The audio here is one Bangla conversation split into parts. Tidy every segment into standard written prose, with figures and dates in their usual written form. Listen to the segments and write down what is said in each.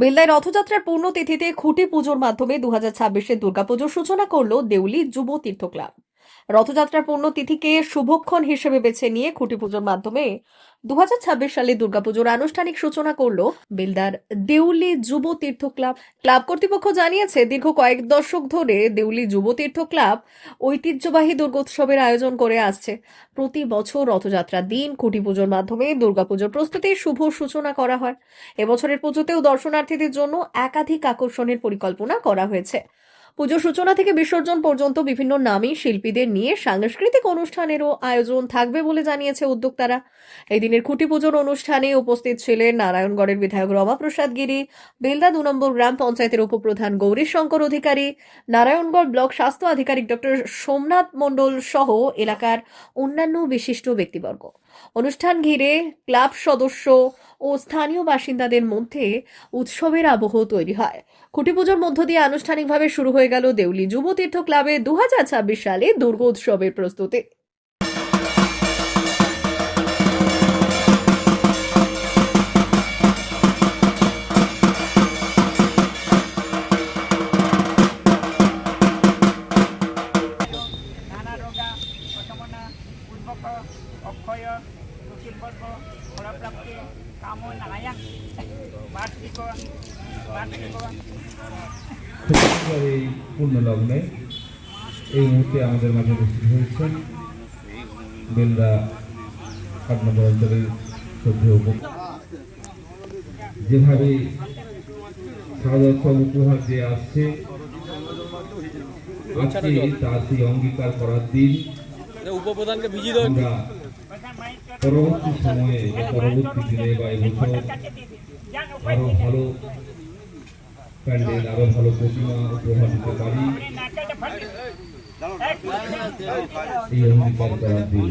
বেলদায় রথযাত্রার পূর্ণতিথিতে খুঁটি পুজোর মাধ্যমে 2026-এর দুর্গাপুজোর সূচনা করল দেউলি যুব তীর্থ ক্লাব। রথযাত্রার পূর্ণতিথিকে শুভক্ষণ হিসেবে বেছে নিয়ে খুঁটি পুজোর মাধ্যমে 2026 সালে দুর্গাপুজোর আনুষ্ঠানিক সূচনা করল বেলদার দেউলি যুব তীর্থ ক্লাব। ক্লাব কর্তৃপক্ষ জানিয়েছে, দীর্ঘ কয়েক দশক ধরে দেউলি যুব তীর্থ ক্লাব ঐতিহ্যবাহী দুর্গোৎসবের আয়োজন করে আসছে। প্রতি বছর রথযাত্রার দিন খুঁটি পুজোর মাধ্যমে দুর্গাপুজোর প্রস্তুতির শুভ সূচনা করা হয়। এবছরের পুজোতেও দর্শনার্থীদের জন্য একাধিক আকর্ষণের পরিকল্পনা করা হয়েছে। পুজোর সূচনা থেকে বিসর্জন পর্যন্ত বিভিন্ন নামী শিল্পীদের নিয়ে সাংস্কৃতিক অনুষ্ঠানেরও আয়োজন থাকবে বলে জানিয়েছে উদ্যোক্তারা। এই দিনের খুঁটি পুজোর অনুষ্ঠানে উপস্থিত ছিলেন নারায়ণগড়ের বিধায়ক রমাপ্রসাদ গিরি, বেলদা 2 নম্বর গ্রাম পঞ্চায়েতের উপপ্রধান গৌরীশঙ্কর অধিকারী, নারায়ণগড় ব্লক স্বাস্থ্য আধিকারিক ডক্টর সোমনাথ মণ্ডল সহ এলাকার অন্যান্য বিশিষ্ট ব্যক্তিবর্গ। অনুষ্ঠান ঘিরে ক্লাব সদস্য ও স্থানীয় বাসিন্দাদের মধ্যে উৎসবের আবহ তৈরি হয়। খুঁটি পুজোর মধ্য দিয়ে আনুষ্ঠানিকভাবে শুরু হয়ে গেল দেউলি যুব তীর্থ ক্লাবে 2026 সালে দুর্গোৎসবের প্রস্তুতি। নানা রোগা অসমনা উদ্ভক অক্ষয় সুখীর্বর্গ ফলপ্রাপ্তি কামনায়াং বার্ষিক এই পূর্ণ লগ্নে এই মুহূর্তে আমাদের মাঝে উপস্থিত হয়েছেন বেলদা 8 নম্বর অঞ্চলের শ্রদ্ধেয় যেভাবে শারদোৎসব উপহার দিয়ে আসছে, আজকে তার সেই অঙ্গীকার করার দিন। আমরা পরবর্তী সময়ে পরবর্তী দিনে বা এবছর আরো ভালো প্যান্ডেল, আরো ভালো প্রতিমা উপহার দিতে পারি, এই অঙ্গীকার করার দিন।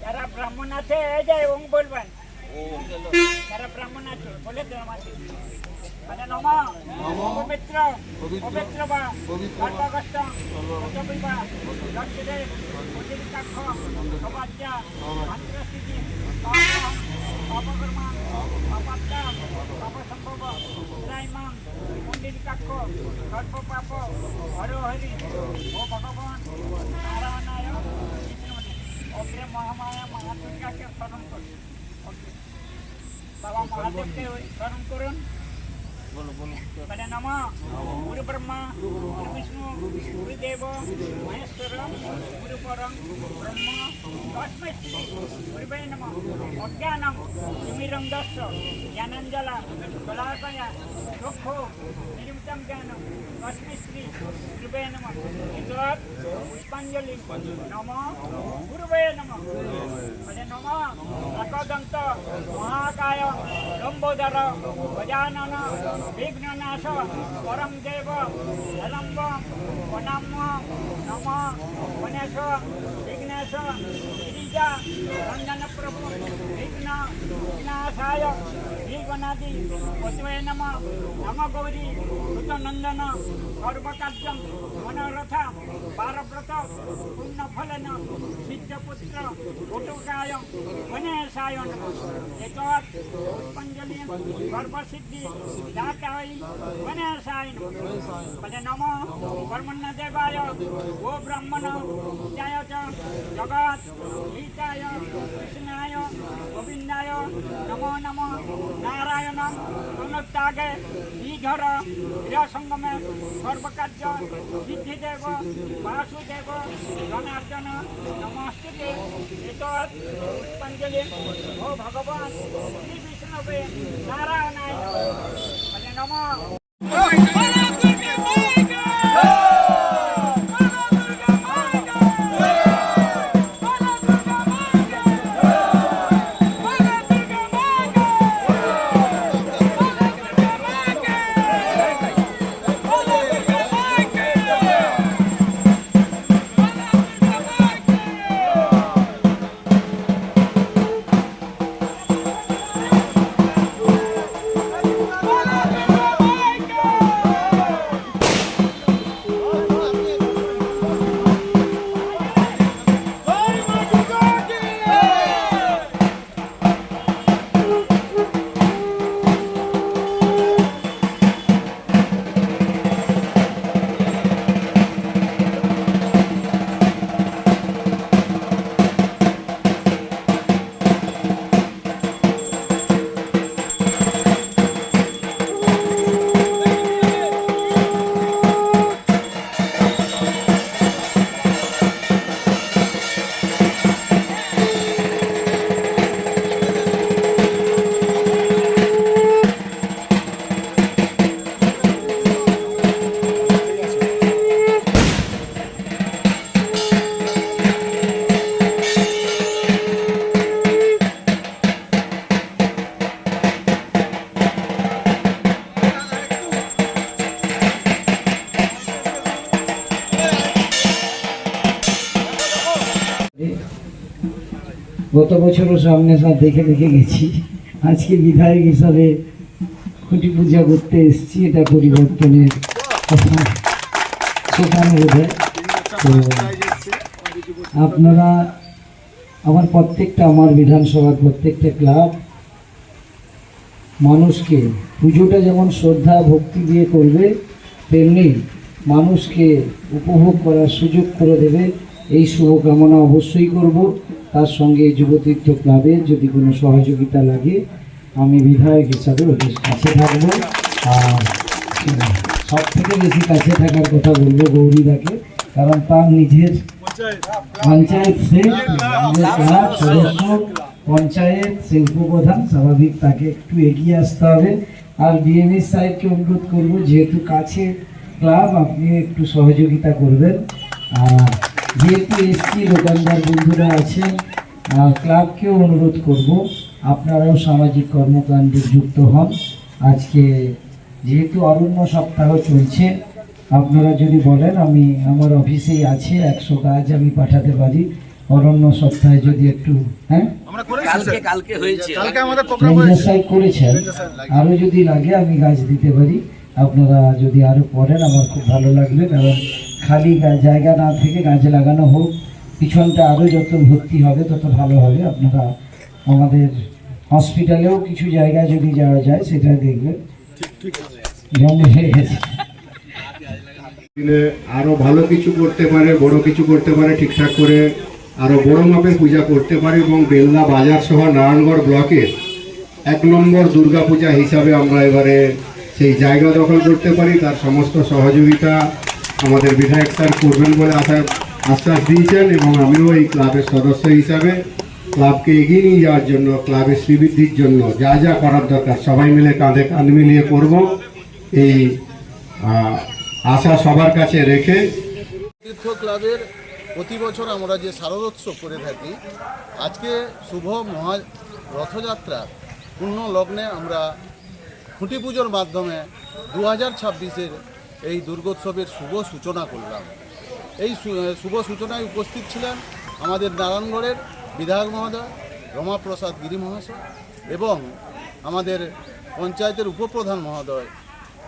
যারা ব্রাহ্মণ আছে যায় ওং বলবেন, যারা ব্রাহ্মণ আছে বলে দেওয়া আছে মানে নমঃ পবিত্র পবিত্র বা সর্বগস্ত পবিত্র লক্ষ্মীদে অতিরিক্তাক্ষ সবাজ্যা আন্তঃস্থিতি পাপকর্মা পাপাত্তা পাপসম্ভব ত্রাইমাং মন্দিরিকাক্ষ সর্বপাপ হর হরি ও ভগবান নারায়ণায় অগ্রে মহামায়া মহাদুর্গাকে স্মরণ করুন। বাবা মহাদেবকে স্মরণ করুন। মানে নমঃ গুরু ব্রহ্মা গুরু বিষ্ণু গুরুদেব মহেশ্বর গুরু পরম ব্রহ্ম তস্मै শ্রী গুরুবে নমঃ। অজ্ঞানং তিমিরন্ধস্য জ্ঞানাঞ্জলা শলাকয়া চক্ষু নির্মিতং জ্ঞানং তস্मै শ্রী গুরুবে নমঃ। এতৎ পুষ্পাঞ্জলি নমঃ গুরুবে নমঃ। মানে নমঃ একদন্ত মহাকায় লম্বোদর গজানন বিঘ্ননাশ পরম দেব হেলম্ব প্রণাম নম গণেশ বিঘ্নেশ গিরিজা নন্দন প্রভু বিঘ্ন বিনাশায় শ্রীগণাদি পদ্মে নম নম গৌরী সুতনন্দন সর্বকার্যম মনোরথ পারব্রত পুণ্যফলেন সিদ্ধপুত্র বটুকায় গণেশায় নম। এতৎ পুষ্পাঞ্জলি সর্বসিদ্ধি দাতায় গণেশায় নমঃ। মানে নমঃ কর্মণ্য দেবায় ও ব্রাহ্মণ হিতায় চ জগৎ হিতায় কৃষ্ণায় গোবিন্দায় নমো নমঃ। নারায়ণং অনুত্যাগে শ্রীধর ক্রিয়াসঙ্গমে সর্বকার্য সিদ্ধিদেব বাসুদেব জনার্দন নমস্তুতে। এতৎ পুষ্পাঞ্জলি ও ভগবান শ্রী বিষ্ণবে নারায়ণায় মানে নমঃ। গত বছরও সামনে সব দেখে দেখে গেছি, আজকে বিধায়ক হিসাবে খুঁটি পূজা করতে এসেছি, এটা পরিবর্তনের কথা সেখানে বোধ। তো আপনারা আমার বিধানসভার প্রত্যেকটা ক্লাব মানুষকে পুজোটা যেমন শ্রদ্ধা ভক্তি দিয়ে করবে, তেমনি মানুষকে উপভোগ করার সুযোগ করে দেবে, এই শুভকামনা অবশ্যই করব। তার সঙ্গে যুবতীর্থ ক্লাবের যদি কোনো সহযোগিতা লাগে আমি বিধায়ক হিসাবে ওদের কাছে থাকবো। আর সব থেকে বেশি কাছে থাকার কথা বলবো গৌরীদাকে, কারণ তার নিজের পঞ্চায়েত সে ক্লাব সদস্য, পঞ্চায়েত সে উপপ্রধান, স্বাভাবিক তাকে একটু এগিয়ে আসতে হবে। আর বিএমএস সাহেবকে অনুরোধ করবো, যেহেতু কাছে ক্লাব, আপনি একটু সহযোগিতা করবেন। আর যেহেতু এসছি দোকানদার বন্ধুরা আছেন, ক্লাবকেও অনুরোধ করব আপনারাও সামাজিক কর্মকাণ্ডে যুক্ত হন। আজকে যেহেতু অরণ্য সপ্তাহ চলছে, আপনারা যদি বলেন, আমি আমার অফিসেই আছে 100 গাছ আমি পাঠাতে পারি অরণ্য সপ্তাহে, যদি একটু সাহেব করেছেন, আরও যদি লাগে আমি গাছ দিতে পারি। আপনারা যদি আরও পড়েন আমার খুব ভালো লাগবে, কারণ খালি জায়গা না থেকে গাছ লাগানো হোক, পিছনটা আরও যত ভর্তি হবে তত ভালো হবে। আপনারা আমাদের হসপিটালেও কিছু জায়গা যদি যাওয়া যায় সেটা দেখবেন, জঙ্গল হয়ে গেছে। আরো ভালো কিছু করতে পারে, বড় কিছু করতে পারে, ঠিকঠাক করে আরো বড় মাপের পূজা করতে পারে এবং বেলদা বাজার সহ নারায়ণগড় ব্লকের 1 নম্বর দুর্গা পূজা হিসাবে আমরা এবারে সেই জায়গা দখল করতে পারি। তার সমস্ত সহযোগিতা আমাদের বিধায়ক স্যার করবেন বলে আশ্বাস দিয়েছেন এবং আমিও এই ক্লাবের সদস্য হিসাবে ক্লাবকে এগিয়ে নিয়ে যাওয়ার জন্য, ক্লাবের শ্রীবৃদ্ধির জন্য যা যা করার দরকার সবাই মিলে কাঁধে কাঁধ মিলিয়ে করব, এই আশা সবার কাছে রেখে। তীর্থ ক্লাবের প্রতি বছর আমরা যে শারদোৎসব করে থাকি, আজকে শুভ মহা রথযাত্রা পূর্ণ লগ্নে আমরা খুঁটি পুজোর মাধ্যমে 2026-এর এই দুর্গোৎসবের শুভ সূচনা করলাম। এই শুভ সূচনায় উপস্থিত ছিলেন আমাদের নারায়ণগড়ের বিধায়ক মহোদয় রমাপ্রসাদ গিরি মহাশয় এবং আমাদের পঞ্চায়েতের উপপ্রধান মহোদয়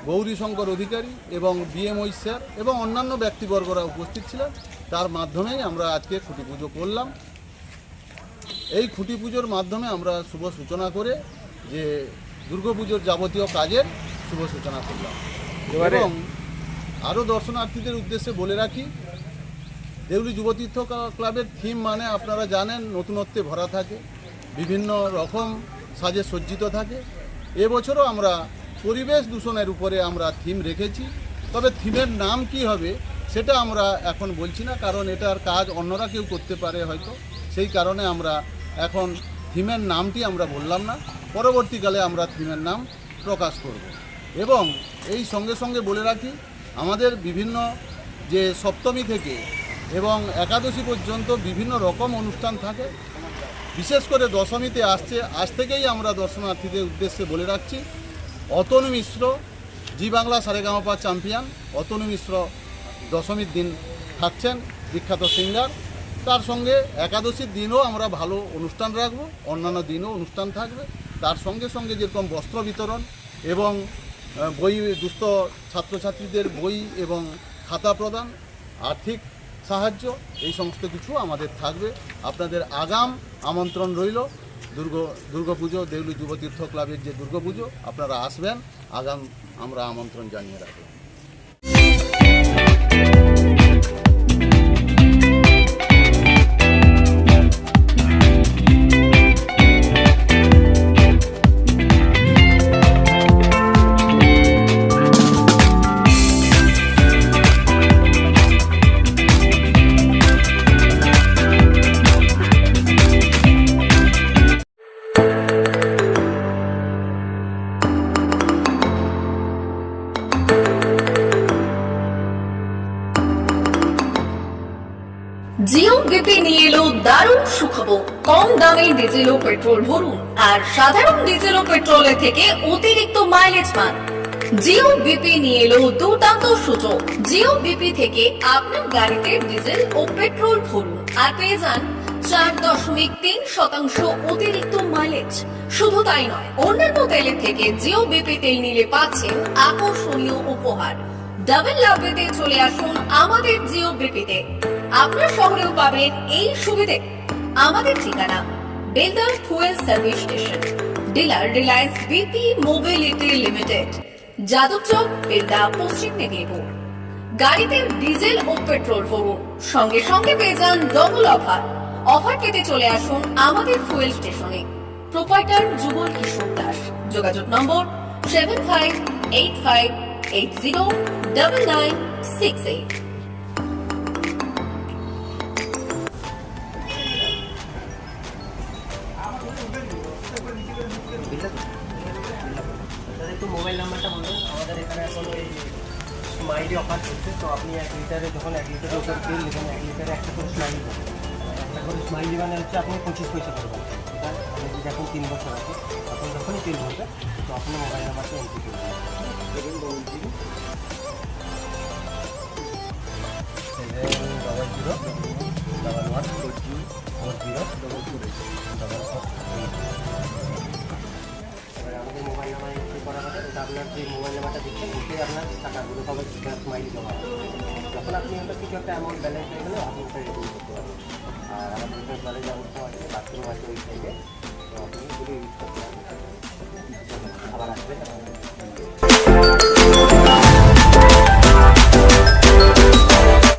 গৌরীশঙ্কর অধিকারী এবং বিএমওই স্যার এবং অন্যান্য ব্যক্তিবর্গরা উপস্থিত ছিলেন। তার মাধ্যমেই আমরা আজকে খুঁটি পুজো করলাম। এই খুঁটি পুজোর মাধ্যমে আমরা শুভ সূচনা করে যে দুর্গাপুজোর যাবতীয় কাজের শুভ সূচনা করলাম। এবং আরও দর্শনার্থীদের উদ্দেশ্যে বলে রাখি, দেউলি যুবতীর্থ ক্লাবের থিম মানে আপনারা জানেন নতুনত্বে ভরা থাকে, বিভিন্ন রকম সাজে সজ্জিত থাকে। এবছরও আমরা পরিবেশ দূষণের উপরে আমরা থিম রেখেছি, তবে থিমের নাম কি হবে সেটা আমরা এখন বলছি না, কারণ এটার কাজ অন্যরা কেউ করতে পারে হয়তো, সেই কারণে আমরা এখন থিমের নামটি আমরা বললাম না, পরবর্তীকালে আমরা থিমের নাম প্রকাশ করব। এবং এই সঙ্গে সঙ্গে বলে রাখি, আমাদের বিভিন্ন যে সপ্তমী থেকে এবং একাদশী পর্যন্ত বিভিন্ন রকম অনুষ্ঠান থাকে, বিশেষ করে দশমীতে আসছে। আজ থেকেই আমরা দর্শনার্থীদের উদ্দেশ্যে বলে রাখছি, অতনু মিশ্র, জি বাংলা সারেগামাপা চ্যাম্পিয়ন অতনু মিশ্র দশমীর দিন থাকছেন, বিখ্যাত সিঙ্গার। তার সঙ্গে একাদশীর দিনও আমরা ভালো অনুষ্ঠান রাখবো, অন্যান্য দিনও অনুষ্ঠান থাকবে। তার সঙ্গে সঙ্গে যেরকম বস্ত্র বিতরণ এবং বই, দুস্থ ছাত্রছাত্রীদের বই এবং খাতা প্রদান, আর্থিক সাহায্য, এই সমস্ত কিছু আমাদের থাকবে। আপনাদের আগাম আমন্ত্রণ রইল দুর্গাপুজো, দেউলি যুবতীর্থ ক্লাবের যে দুর্গাপুজো, আপনারা আসবেন, আগাম আমরা আমন্ত্রণ জানিয়ে রাখব। জিও বিপি নিয়ে এলো দারুণ সুখবর। কম দামে ডিজেল ও পেট্রোল ভরুন আর সাধারণ ডিজেল ও পেট্রোলের থেকে অতিরিক্ত মাইলেজ পান। জিও বিপি নিয়ে এলো দুর্দান্ত সুযোগ। জিও বিপি থেকে আপনার গাড়িতে ডিজেল ও পেট্রোল ভরুন আর পেয়ে যান 4.3 30% অতিরিক্ত মাইলেজ। শুধু তাই নয়, অন্যান্য তেলের থেকে জিও বিপি তেল নিলে পাচ্ছেন আকর্ষণীয় উপহার। ডাবল লাভ পেতে চলে আসুন আমাদের জিও বিপিতে। আপনার শহরেও পাবেন এই সুবিধে। আমাদের ঠিকানা Belda fuel service station, dealer Reliance BP mobility limited, Jadabchak, Belda, পশ্চিম মেদিনীপুর। গাড়িতে ডিজেল ও পেট্রোল ভরুন, সঙ্গে সঙ্গে পেয়ে যান ডবল অফার। অফার পেতে চলে আসুন আমাদের ফুয়েল স্টেশনে। প্রোপাইটার যুগল কিশোর দাস। যোগাযোগ নম্বর 7585809968। একটু মোবাইল নাম্বারটা বলুন। আমাদের এখানে এখন ওই স্মাইলি অফার চলছে, তো আপনি 1 লিটারে যখন 1 লিটারের উপর তেল নেবেন, 1 লিটারে একটা করে স্মাইলি পাবেন। একটা করে স্মাইলি মানে হচ্ছে আপনি 25 পয়সা করবেন। এটা আপনি যদি এখন 3 বছর আছে, তখন যখনই তেল ভরবে তো আপনি মোবাইল নাম্বারটা এন্ট্রি করবেন। 711424044 আমাদের মোবাইল নাম্বার এন্ট্রি করা হবে। এটা আপনার যে মোবাইল নাম্বারটা দিচ্ছেন ওতে আপনার টাকাগুলো সবাই স্মাইলি জমা হবে। যখন আপনি ওটা কিছু একটা অ্যামাউন্ট ব্যালেন্স হয়ে গেলে আপনি ওটা রিডিম করতে পারবেন। আর আমাদের ব্যালেন্স ব্যবস্থা আছে, বাথরুম আছে ওই সাইডে, তো আপনি এগুলো ইউজ করতে